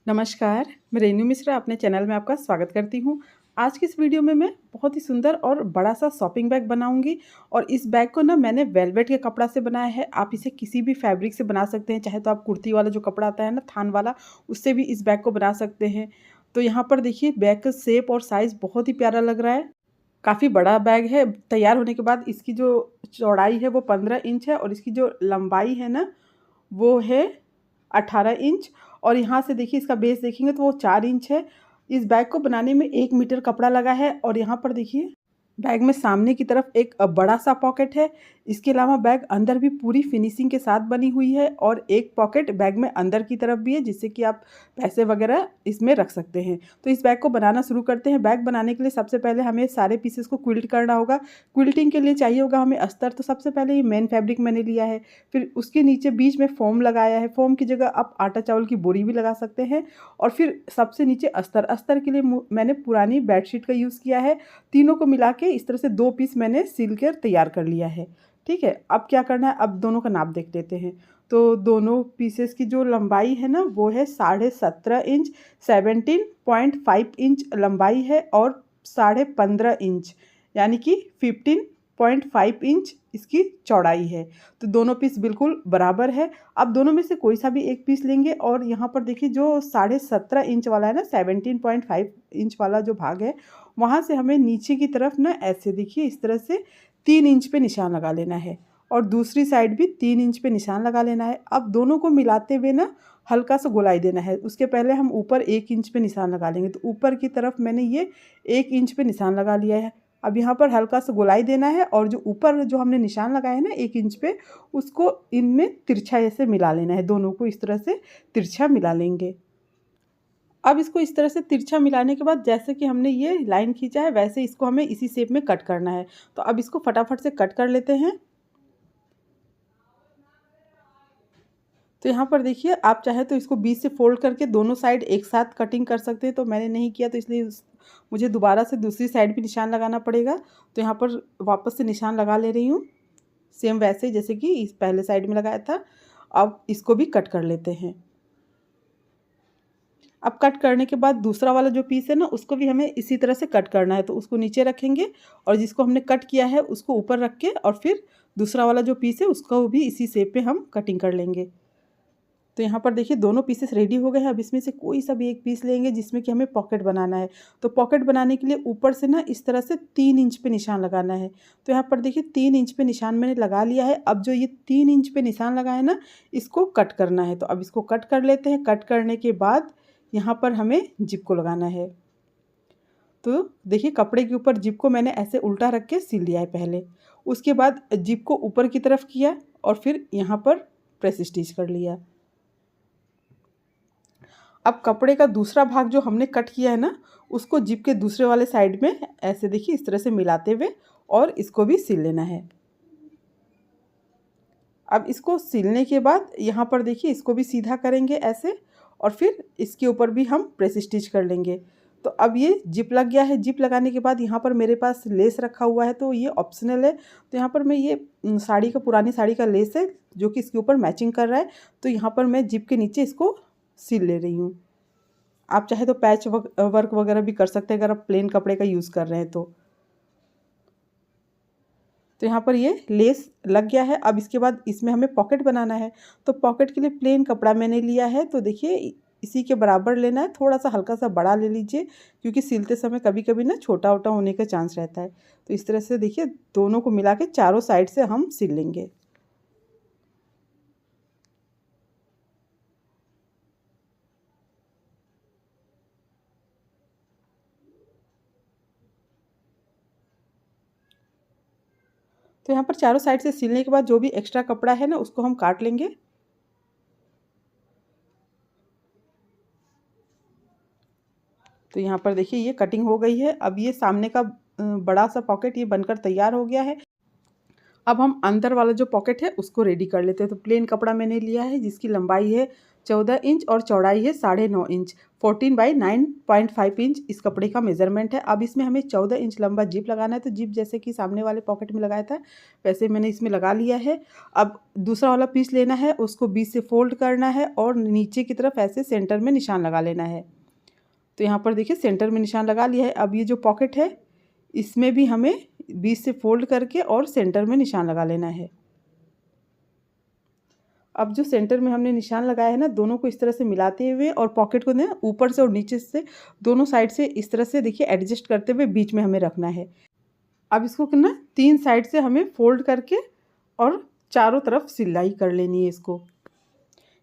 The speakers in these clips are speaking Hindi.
नमस्कार, मैं रेनू मिश्रा अपने चैनल में आपका स्वागत करती हूँ। आज की इस वीडियो में मैं बहुत ही सुंदर और बड़ा-सा शॉपिंग बैग बनाऊँगी और इस बैग को ना मैंने वेलवेट के कपड़ा से बनाया है। आप इसे किसी भी फैब्रिक से बना सकते हैं, चाहे तो आप कुर्ती वाला जो कपड़ा आता है ना थान वाला, उससे भी इस बैग को बना सकते हैं। तो यहाँ पर देखिए बैग का शेप और साइज़ बहुत ही प्यारा लग रहा है। काफ़ी बड़ा बैग है। तैयार होने के बाद इसकी जो चौड़ाई है वो 15 इंच है और इसकी जो लंबाई है ना वो है 18 इंच और यहाँ से देखिए इसका बेस देखेंगे तो वो 4 इंच है। इस बैग को बनाने में 1 मीटर कपड़ा लगा है और यहाँ पर देखिए बैग में सामने की तरफ एक बड़ा-सा पॉकेट है। इसके अलावा बैग अंदर भी पूरी फिनिशिंग के साथ बनी हुई है और एक पॉकेट बैग में अंदर की तरफ भी है जिससे कि आप पैसे वगैरह इसमें रख सकते हैं। तो इस बैग को बनाना शुरू करते हैं। बैग बनाने के लिए सबसे पहले हमें सारे पीसेस को क्विल्ट करना होगा। क्विल्टिंग के लिए चाहिए होगा हमें अस्तर, तो सबसे पहले ये मेन फैब्रिक मैंने लिया है। फिर उसके नीचे बीच में फ़ोम लगाया है। फ़ोम की जगह आप आटा चावल की बोरी भी लगा सकते हैं और फिर सबसे नीचे अस्तर। अस्तर के लिए मैंने पुरानी बेडशीट का यूज़ किया है। तीनों को मिला के इस तरह से 2 पीस मैंने सिल कर तैयार कर लिया है। ठीक है, अब क्या करना है, अब दोनों का नाप देख लेते हैं। तो दोनों पीसेस की जो लंबाई है ना वो है 17.5 इंच, 17.5 इंच लंबाई है और 15.5 इंच यानी कि 15.5 इंच इसकी चौड़ाई है। तो दोनों पीस बिल्कुल बराबर है। अब दोनों में से कोई सा भी एक पीस लेंगे और यहाँ पर देखिए जो 17.5 इंच वाला है ना, 17.5 इंच वाला जो भाग है, वहाँ से हमें नीचे की तरफ ना ऐसे देखिए इस तरह से 3 इंच पे निशान लगा लेना है और दूसरी साइड भी 3 इंच पे निशान लगा लेना है। अब दोनों को मिलाते हुए ना हल्का सा गोलाई देना है। उसके पहले हम ऊपर 1 इंच पे निशान लगा लेंगे। तो ऊपर की तरफ मैंने ये 1 इंच पे निशान लगा लिया है। अब यहाँ पर हल्का सा गोलाई देना है और जो ऊपर जो हमने निशान लगाया है ना 1 इंच पे, उसको इनमें तिरछा ऐसे मिला लेना है। दोनों को इस तरह से तिरछा मिला लेंगे। अब इसको इस तरह से तिरछा मिलाने के बाद जैसे कि हमने ये लाइन खींचा है वैसे इसको हमें इसी शेप में कट करना है। तो अब इसको फटाफट से कट कर लेते हैं। तो यहाँ पर देखिए आप चाहे तो इसको बीच से फोल्ड करके दोनों साइड एक साथ कटिंग कर सकते हैं, तो मैंने नहीं किया तो इसलिए मुझे दोबारा से दूसरी साइड भी निशान लगाना पड़ेगा। तो यहाँ पर वापस से निशान लगा ले रही हूँ, सेम वैसे जैसे कि इस पहले साइड में लगाया था। अब इसको भी कट कर लेते हैं। अब कट करने के बाद दूसरा वाला जो पीस है ना उसको भी हमें इसी तरह से कट करना है। तो उसको नीचे रखेंगे और जिसको हमने कट किया है उसको ऊपर रख के और फिर दूसरा वाला जो पीस है उसको भी इसी शेप पे हम कटिंग कर लेंगे। तो यहाँ पर देखिए दोनों पीसेस रेडी हो गए हैं। अब इसमें से कोई सा भी एक पीस लेंगे जिसमें कि हमें पॉकेट बनाना है। तो पॉकेट बनाने के लिए ऊपर से ना इस तरह से 3 इंच पे निशान लगाना है। तो यहाँ पर देखिए 3 इंच पे निशान मैंने लगा लिया है। अब जो ये 3 इंच पे निशान लगा है ना, इसको कट करना है। तो अब इसको कट कर लेते हैं। कट करने के बाद यहाँ पर हमें जिप को लगाना है। तो देखिए कपड़े के ऊपर जिप को मैंने ऐसे उल्टा रख के सिल लिया है पहले। उसके बाद जिप को ऊपर की तरफ किया और फिर यहाँ पर प्रेस स्टिच कर लिया। अब कपड़े का दूसरा भाग जो हमने कट किया है ना, उसको जिप के दूसरे वाले साइड में ऐसे देखिए इस तरह से मिलाते हुए और इसको भी सिल लेना है। अब इसको सिलने के बाद यहाँ पर देखिए इसको भी सीधा करेंगे ऐसे और फिर इसके ऊपर भी हम प्रेस स्टिच कर लेंगे। तो अब ये जिप लग गया है। जिप लगाने के बाद यहाँ पर मेरे पास लेस रखा हुआ है, तो ये ऑप्शनल है। तो यहाँ पर मैं ये साड़ी का, पुरानी साड़ी का लेस है जो कि इसके ऊपर मैचिंग कर रहा है। तो यहाँ पर मैं जिप के नीचे इसको सिल ले रही हूँ। आप चाहे तो पैच वर्क वगैरह भी कर सकते हैं अगर आप प्लेन कपड़े का यूज़ कर रहे हैं तो। तो यहाँ पर ये लेस लग गया है। अब इसके बाद इसमें हमें पॉकेट बनाना है। तो पॉकेट के लिए प्लेन कपड़ा मैंने लिया है। तो देखिए इसी के बराबर लेना है। थोड़ा सा हल्का सा बड़ा ले लीजिए क्योंकि सिलते समय कभी कभी ना छोटा वोटा होने का चांस रहता है। तो इस तरह से देखिए दोनों को मिला के चारों साइड से हम सिल लेंगे। तो यहाँ पर चारों साइड से सिलने के बाद जो भी एक्स्ट्रा कपड़ा है ना उसको हम काट लेंगे। तो यहाँ पर देखिए ये कटिंग हो गई है। अब ये सामने का बड़ा सा पॉकेट ये बनकर तैयार हो गया है। अब हम अंदर वाला जो पॉकेट है उसको रेडी कर लेते हैं। तो प्लेन कपड़ा मैंने लिया है जिसकी लंबाई है 14 इंच और चौड़ाई है 9.5 इंच। 14 बाई 9.5 इंच इस कपड़े का मेजरमेंट है। अब इसमें हमें 14 इंच लंबा जिप लगाना है। तो जिप जैसे कि सामने वाले पॉकेट में लगाया था वैसे मैंने इसमें लगा लिया है। अब दूसरा वाला पीस लेना है, उसको बीच से फोल्ड करना है और नीचे की तरफ ऐसे सेंटर में निशान लगा लेना है। तो यहाँ पर देखिए सेंटर में निशान लगा लिया है। अब ये जो पॉकेट है इसमें भी हमें बीच से फोल्ड करके और सेंटर में निशान लगा लेना है। अब जो सेंटर में हमने निशान लगाया है ना, दोनों को इस तरह से मिलाते हुए और पॉकेट को ना ऊपर से और नीचे से दोनों साइड से इस तरह से देखिए एडजस्ट करते हुए बीच में हमें रखना है। अब इसको ना 3 साइड से हमें फोल्ड करके और चारों तरफ सिलाई कर लेनी है। इसको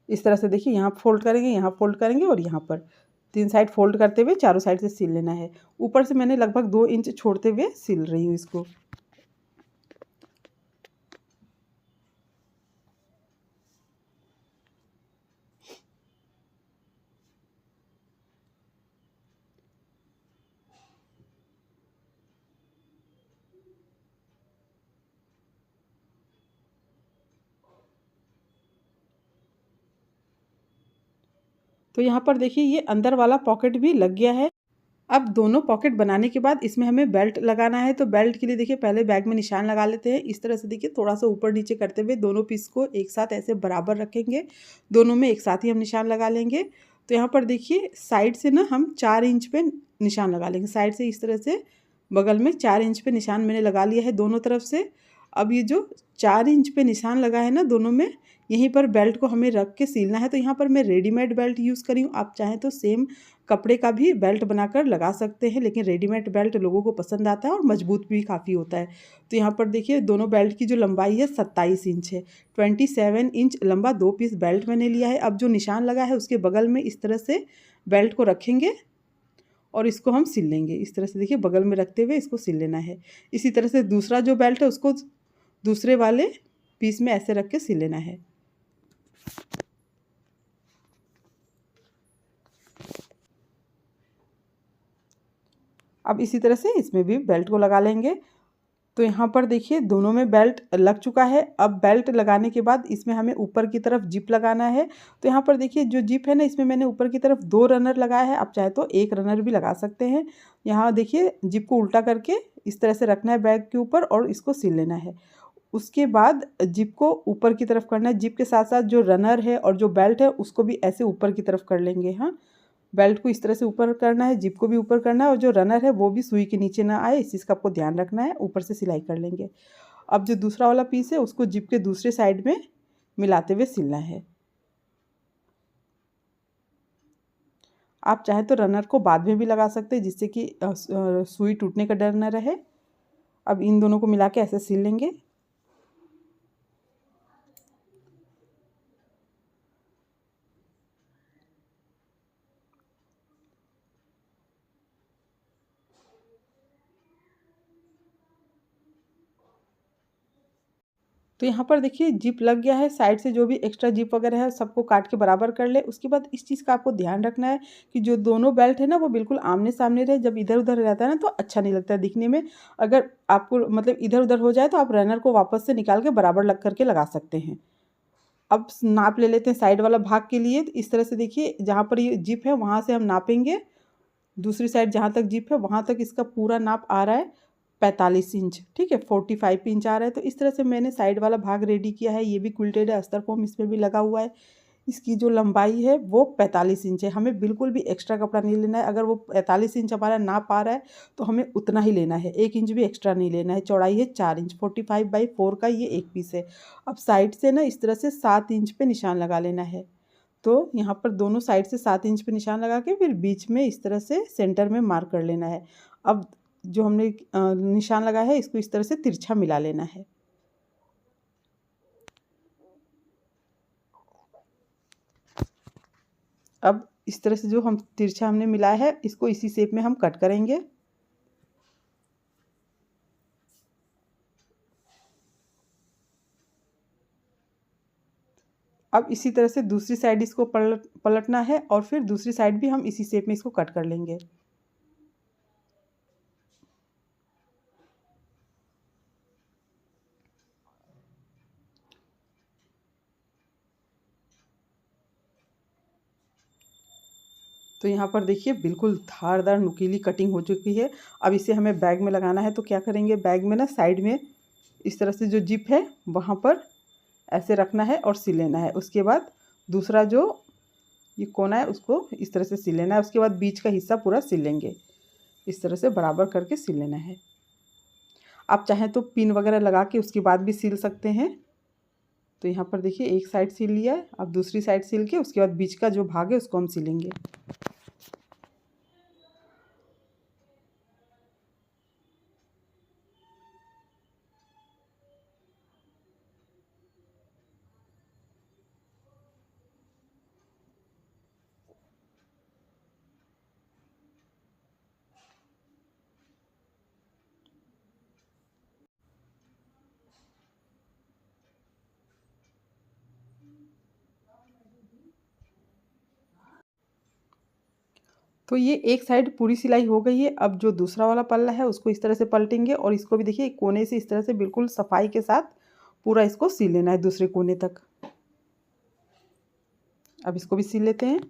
इस तरह से देखिए यहाँ फोल्ड करेंगे, यहाँ फोल्ड करेंगे और यहाँ पर 3 साइड फोल्ड करते हुए चारों साइड से सिल लेना है। ऊपर से मैंने लगभग 2 इंच छोड़ते हुए सिल रही हूँ इसको। तो यहाँ पर देखिए ये अंदर वाला पॉकेट भी लग गया है। अब दोनों पॉकेट बनाने के बाद इसमें हमें बेल्ट लगाना है। तो बेल्ट के लिए देखिए पहले बैग में निशान लगा लेते हैं। इस तरह से देखिए थोड़ा सा ऊपर नीचे करते हुए दोनों पीस को एक साथ ऐसे बराबर रखेंगे। दोनों में एक साथ ही हम निशान लगा लेंगे। तो यहाँ पर देखिए साइड से ना हम 4 इंच पे निशान लगा लेंगे। साइड से इस तरह से बगल में 4 इंच पे निशान मैंने लगा लिया है दोनों तरफ से। अब ये जो 4 इंच पे निशान लगा है ना दोनों में, यहीं पर बेल्ट को हमें रख के सिलना है। तो यहाँ पर मैं रेडीमेड बेल्ट यूज़ करी हूँ। आप चाहें तो सेम कपड़े का भी बेल्ट बनाकर लगा सकते हैं, लेकिन रेडीमेड बेल्ट लोगों को पसंद आता है और मजबूत भी काफ़ी होता है। तो यहाँ पर देखिए दोनों बेल्ट की जो लंबाई है 27 इंच है। 27 इंच लंबा 2 पीस बेल्ट मैंने लिया है। अब जो निशान लगा है उसके बगल में इस तरह से बेल्ट को रखेंगे और इसको हम सिल लेंगे। इस तरह से देखिए बगल में रखते हुए इसको सिल लेना है। इसी तरह से दूसरा जो बेल्ट है उसको दूसरे वाले पीस में ऐसे रख के सिल लेना है। अब इसी तरह से इसमें भी बेल्ट को लगा लेंगे। तो यहाँ पर देखिए दोनों में बेल्ट लग चुका है। अब बेल्ट लगाने के बाद इसमें हमें ऊपर की तरफ जिप लगाना है। तो यहाँ पर देखिए जो जिप है ना, इसमें मैंने ऊपर की तरफ 2 रनर लगाया है। आप चाहे तो 1 रनर भी लगा सकते हैं। यहाँ देखिए जिप को उल्टा करके इस तरह से रखना है बैग के ऊपर और इसको सिल लेना है। उसके बाद जिप को ऊपर की तरफ करना है। जिप के साथ साथ जो रनर है और जो बेल्ट है उसको भी ऐसे ऊपर की तरफ कर लेंगे। हाँ, बेल्ट को इस तरह से ऊपर करना है, जिप को भी ऊपर करना है और जो रनर है वो भी सुई के नीचे ना आए, इस चीज़ का आपको ध्यान रखना है। ऊपर से सिलाई कर लेंगे। अब जो दूसरा वाला पीस है उसको जिप के दूसरे साइड में मिलाते हुए सिलना है। आप चाहे तो रनर को बाद में भी लगा सकते हैं जिससे कि सुई टूटने का डर न रहे। अब इन दोनों को मिला के ऐसे सिल लेंगे। तो यहाँ पर देखिए जिप लग गया है। साइड से जो भी एक्स्ट्रा जिप वगैरह है सबको काट के बराबर कर ले। उसके बाद इस चीज़ का आपको ध्यान रखना है कि जो दोनों बेल्ट है ना वो बिल्कुल आमने सामने रहे। जब इधर उधर रहता है ना तो अच्छा नहीं लगता है दिखने में। अगर आपको मतलब इधर उधर हो जाए तो आप रनर को वापस से निकाल के बराबर लग करके लगा सकते हैं। अब नाप ले लेते हैं साइड वाला भाग के लिए। तो इस तरह से देखिए जहाँ पर ये जिप है वहाँ से हम नापेंगे। दूसरी साइड जहाँ तक जिप है वहाँ तक इसका पूरा नाप आ रहा है 45 इंच। ठीक है, 45 इंच आ रहा है। तो इस तरह से मैंने साइड वाला भाग रेडी किया है। ये भी क्विल्टेड है, अस्तर फॉर्म इसमें भी लगा हुआ है। इसकी जो लंबाई है वो 45 इंच है। हमें बिल्कुल भी एक्स्ट्रा कपड़ा नहीं लेना है। अगर वो 45 इंच हमारा नाप आ रहा है तो हमें उतना ही लेना है, 1 इंच भी एक्स्ट्रा नहीं लेना है। चौड़ाई है 4 इंच, 45/4 का ये एक पीस है। अब साइड से ना इस तरह से 7 इंच पे निशान लगा लेना है। तो यहाँ पर दोनों साइड से 7 इंच पे निशान लगा के फिर बीच में इस तरह से सेंटर में मार्क कर लेना है। अब जो हमने निशान लगाया है इसको इस तरह से तिरछा मिला लेना है। अब इस तरह से जो हम तिरछा हमने मिलाया है इसको इसी शेप में हम कट करेंगे। अब इसी तरह से दूसरी साइड इसको पलटना है और फिर दूसरी साइड भी हम इसी शेप में इसको कट कर लेंगे। तो यहाँ पर देखिए बिल्कुल धारदार नुकीली कटिंग हो चुकी है। अब इसे हमें बैग में लगाना है। तो क्या करेंगे, बैग में ना साइड में इस तरह से जो जिप है वहाँ पर ऐसे रखना है और सिल लेना है। उसके बाद दूसरा जो ये कोना है उसको इस तरह से सिल लेना है। उसके बाद बीच का हिस्सा पूरा सिल लेंगे। इस तरह से बराबर करके सिल लेना है। आप चाहें तो पिन वगैरह लगा के उसके बाद भी सिल सकते हैं। तो यहाँ पर देखिए एक साइड सिल लिया है। अब दूसरी साइड सिल के उसके बाद बीच का जो भाग है उसको हम सिलेंगे। तो ये एक साइड पूरी सिलाई हो गई है। अब जो दूसरा वाला पल्ला है उसको इस तरह से पलटेंगे और इसको भी देखिए कोने से इस तरह से बिल्कुल सफाई के साथ पूरा इसको सिल लेना है दूसरे कोने तक। अब इसको भी सिल लेते हैं।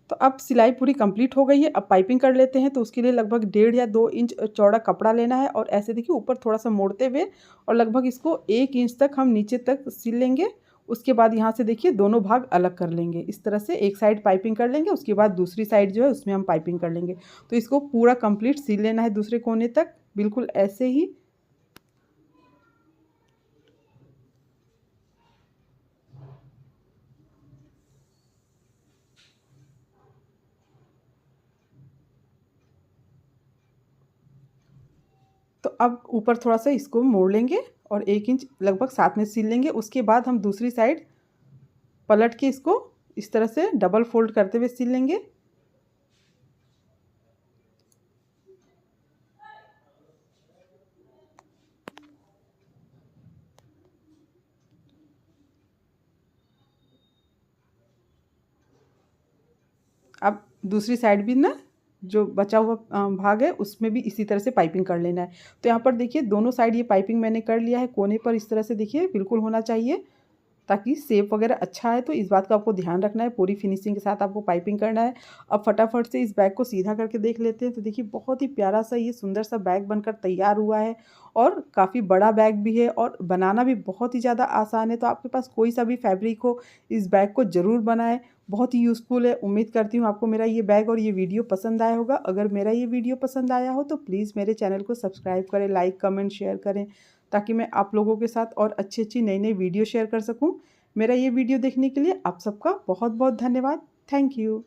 तो अब सिलाई पूरी कंप्लीट हो गई है। अब पाइपिंग कर लेते हैं। तो उसके लिए लगभग 1.5 या 2 इंच चौड़ा कपड़ा लेना है और ऐसे देखिए ऊपर थोड़ा सा मोड़ते हुए और लगभग इसको 1 इंच तक हम नीचे तक सिल लेंगे। उसके बाद यहाँ से देखिए दोनों भाग अलग कर लेंगे। इस तरह से एक साइड पाइपिंग कर लेंगे, उसके बाद दूसरी साइड जो है उसमें हम पाइपिंग कर लेंगे। तो इसको पूरा कंप्लीट सिल लेना है दूसरे कोने तक, बिल्कुल ऐसे ही। तो अब ऊपर थोड़ा सा इसको मोड़ लेंगे और 1 इंच लगभग साथ में सिल लेंगे। उसके बाद हम दूसरी साइड पलट के इसको इस तरह से डबल फोल्ड करते हुए सिल लेंगे। अब दूसरी साइड भी ना जो बचा हुआ भाग है उसमें भी इसी तरह से पाइपिंग कर लेना है। तो यहाँ पर देखिए दोनों साइड ये पाइपिंग मैंने कर लिया है। कोने पर इस तरह से देखिए बिल्कुल होना चाहिए ताकि शेप वगैरह अच्छा है। तो इस बात का आपको ध्यान रखना है। पूरी फिनिशिंग के साथ आपको पाइपिंग करना है। अब फटाफट से इस बैग को सीधा करके देख लेते हैं। तो देखिए बहुत ही प्यारा सा ये सुंदर सा बैग बनकर तैयार हुआ है और काफ़ी बड़ा बैग भी है और बनाना भी बहुत ही ज़्यादा आसान है। तो आपके पास कोई सा भी फैब्रिक हो, इस बैग को ज़रूर बनाएं। बहुत ही यूज़फुल है। उम्मीद करती हूँ आपको मेरा ये बैग और ये वीडियो पसंद आया होगा। अगर मेरा ये वीडियो पसंद आया हो तो प्लीज़ मेरे चैनल को सब्सक्राइब करें, लाइक कमेंट शेयर करें ताकि मैं आप लोगों के साथ और अच्छी नई नई वीडियो शेयर कर सकूँ। मेरा ये वीडियो देखने के लिए आप सबका बहुत बहुत धन्यवाद। Thank you.